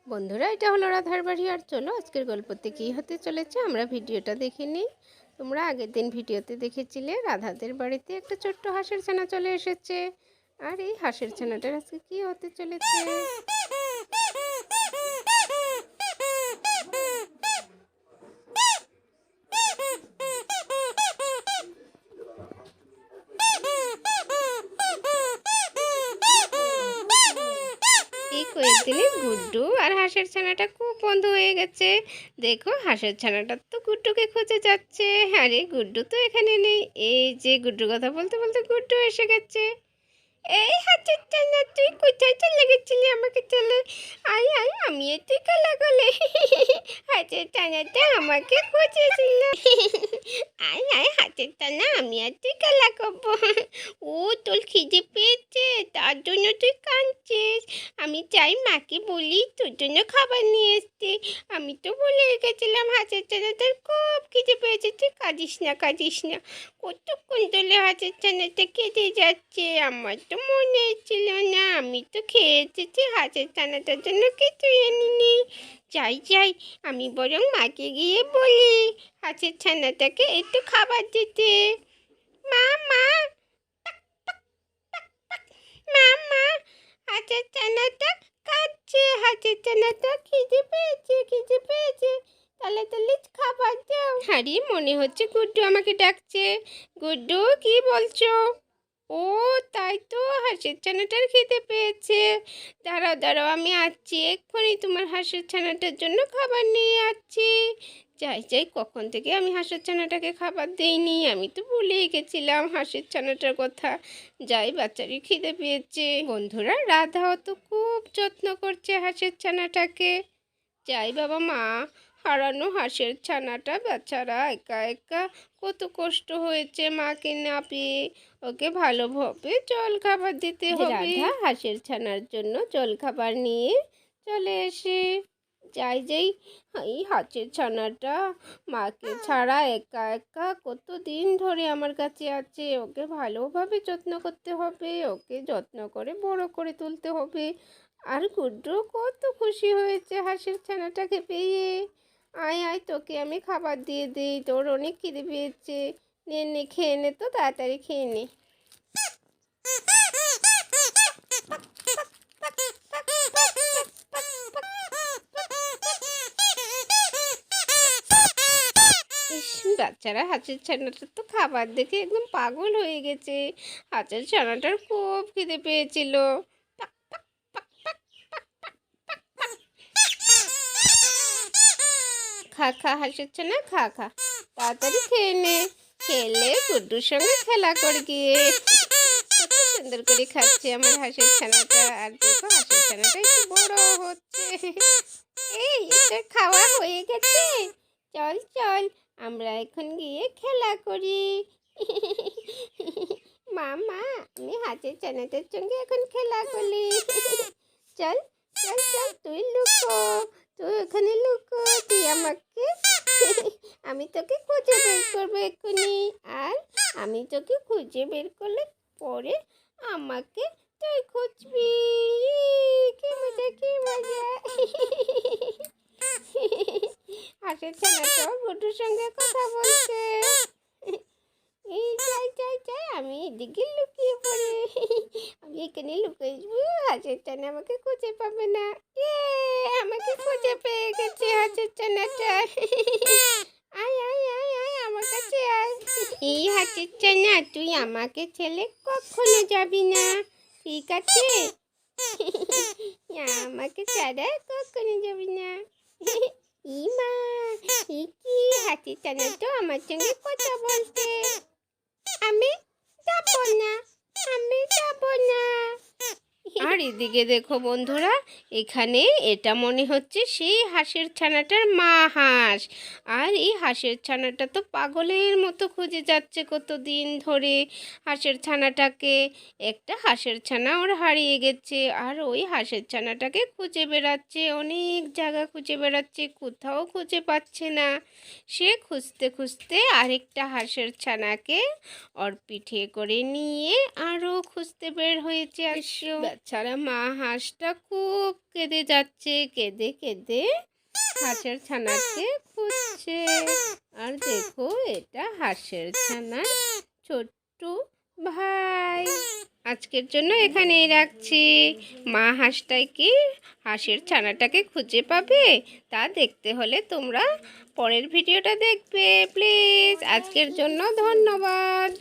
বন্ধুরা, এটা হলো রাধার বাড়ি। আর চলো আজকের গল্পতে কী হতে চলেছে আমরা ভিডিওটা দেখে নিই। তোমরা আগের দিন ভিডিওতে দেখেছিলে রাধাদের বাড়িতে একটা ছোট্ট হাঁসের ছানা চলে এসেছে। আর এই হাঁসের ছানাটার আজকে কী হতে চলেছে। এই কয়েকদিনে গুড্ডু আর হাঁসের ছানাটা খুব বন্ধু হয়ে গেছে। দেখো, হাঁসের ছানাটা তো গুড্ডুকে খুঁজে যাচ্ছে। আরে গুড্ডু তো এখানে নেই। এই যে গুড্ডুর কথা বলতে বলতে গুড্ডু এসে গেছে। এই হাতের টানা, তুই কোথায় চলে গেছিলি? আমাকে চলে আয় আয়, আমি তুই খেলা করলে। হাতের টানাটা আমাকে খুঁজেছিল। আয় আয় হাতের টানা, আমি আর তুই খেলা করবো। ও, তোর খিদে পেয়েছে তার জন্য তুই কাঁদছিস। আমি চাই মাকে বলি তোর জন্য খাবার নিয়ে এসতে। আমি তো বলে রেখেছিলাম হাতের টানা তোর খুব খিদে পেয়েছে, তুই কাঁদিস না কাঁদিস না। কতক্ষণ ধরে হাতের ছানাটা কেটে যাচ্ছে, আমার তো মনে ছিল না। আমি তো খেয়ে এসেছি, হাতের ছানাটার জন্য কিছুই আনিনি। যাই যাই, আমি বরং মাকে গিয়ে বলি হাতের ছানাটাকে একটু খাবার দিতে। মা মা মা মা, হাতের ছানাটা কাঁদছে, হাতের ছানাটা খিদে পেয়েছে খিদে পেয়েছে, তাহলে তাহলে খাবার দাও। হারি, মনে হচ্ছে গুড্ডু আমাকে ডাকছে। গুড্ডু, কি বলছো? ও তাই তো, হাঁসের ছানাটার খেতে পেয়েছে। দাঁড়াও দাঁড়াও, আমি আসছি, এক্ষুনি তোমার হাঁসের ছানাটার জন্য খাবার নিয়ে আসছি। যাই যাই, কখন থেকে আমি হাঁসের ছানাটাকে খাবার দেইনি, আমি তো ভুলেই গেছিলাম হাঁসের ছানাটার কথা। যাই, বাচ্চারই খিদে পেয়েছে। বন্ধুরা, রাধাও তো খুব যত্ন করছে হাঁসের ছানাটাকে। যাই বাবা, মা হারানো হাঁসের ছানাটা বেচারা একা একা কত কষ্ট হয়েছে মাকে না পেয়ে। ওকে ভালোভাবে জল খাবার দিতে হবে। রাধা হাঁসের ছানার জন্য জল খাবার নিয়ে চলে এসে যাই যাই, এই হাঁসের ছানাটা মাকে ছাড়া একা একা কতদিন ধরে আমার কাছে আছে। ওকে ভালোভাবে যত্ন করতে হবে, ওকে যত্ন করে বড় করে তুলতে হবে। আর গুড্ডু কত খুশি হয়েছে হাঁসের ছানাটাকে পেয়ে। আয় আয়, তোকে আমি খাবার দিয়ে দিই, তোর অনেক খিদে পেয়েছে। নে নে, খেয়ে নে, তো তাড়াতাড়ি খেয়ে নে। বাচ্চারা হাঁসের ছানাটা তো খাবার দেখে একদম পাগল হয়ে গেছে। হাঁসের ছানাটার খুব খিদে পেয়েছিল। খা খা হাঁসের ছানা, খা খা, তাড়াতাড়ি খেয়ে নে। খেলে গুড্ডুর সঙ্গে খেলা করে গিয়ে। কত সুন্দর করে খাচ্ছে আমার হাঁসের ছানাটা। আর দেখো, হাঁসের ছানাটা একটু বড় হচ্ছে। এই, এটা খাওয়া হয়ে গেছে। চল চল, আমরা এখন গিয়ে খেলা করি। মা মা, আমি হাঁসের ছানাটার সঙ্গে এখন খেলা করি। চল চল চল, তুই লুকো, তুই ওখানে লুকো, তুই আমাকে আমি তোকে খুঁজে বের করবো এক্ষুনি। আর আমি তোকে খুঁজে বের করলে পরে আমাকে তুই খুঁজবি। কি মজা কি মজা। হাঁসের ছানাটাও গুড্ডুর সঙ্গে কথা বলছে। এই যাই যাই যাই, আমি এদিকে লুকিয়ে পড়ি। আমি এখানে লুকিয়ে যাবো, হাঁসের ছানা আমাকে খুঁজে পাবে না। আমাকে খুঁজে পেয়ে গেছে হাঁসের ছানাটা। আয় আয় আয় আয়, আমার কাছে আয়। এই হাঁসের ছানা, তুই আমাকে ছেলে কখনো যাবি না, ঠিক আছে? আমাকে ছাড়া কখনো যাবি না। ইমা, কি হাঁসের ছানা তো আমার সঙ্গে কথা বলতে। আমি যাব না, আমি যাব না। আর এদিকে দেখো বন্ধুরা, এখানে এটা মনে হচ্ছে সেই হাঁসের ছানাটার মা হাঁস। আর এই হাঁসের ছানাটা তো পাগলের মতো খুঁজে যাচ্ছে কতদিন ধরে হাঁসের ছানাটাকে। একটা হাঁসের ছানা ওর হারিয়ে গেছে, আর ওই হাঁসের ছানাটাকে খুঁজে বেড়াচ্ছে, অনেক জায়গা খুঁজে বেড়াচ্ছে, কোথাও খুঁজে পাচ্ছে না। সে খুঁজতে খুঁজতে আরেকটা হাঁসের ছানাকে ওর পিঠে করে নিয়ে আরও খুঁজতে বের হয়েছে। তাছাড়া মা হাঁসটা খুব কেঁদে যাচ্ছে, কেঁদে কেঁদে হাঁসের ছানাকে খুঁজছে। আর দেখো, এটা হাঁসের ছানার ছোট্ট ভাই। আজকের জন্য এখানেই রাখছি। মা হাঁসটাই কি হাঁসের ছানাটাকে খুঁজে পাবে, তা দেখতে হলে তোমরা পরের ভিডিওটা দেখবে প্লিজ। আজকের জন্য ধন্যবাদ।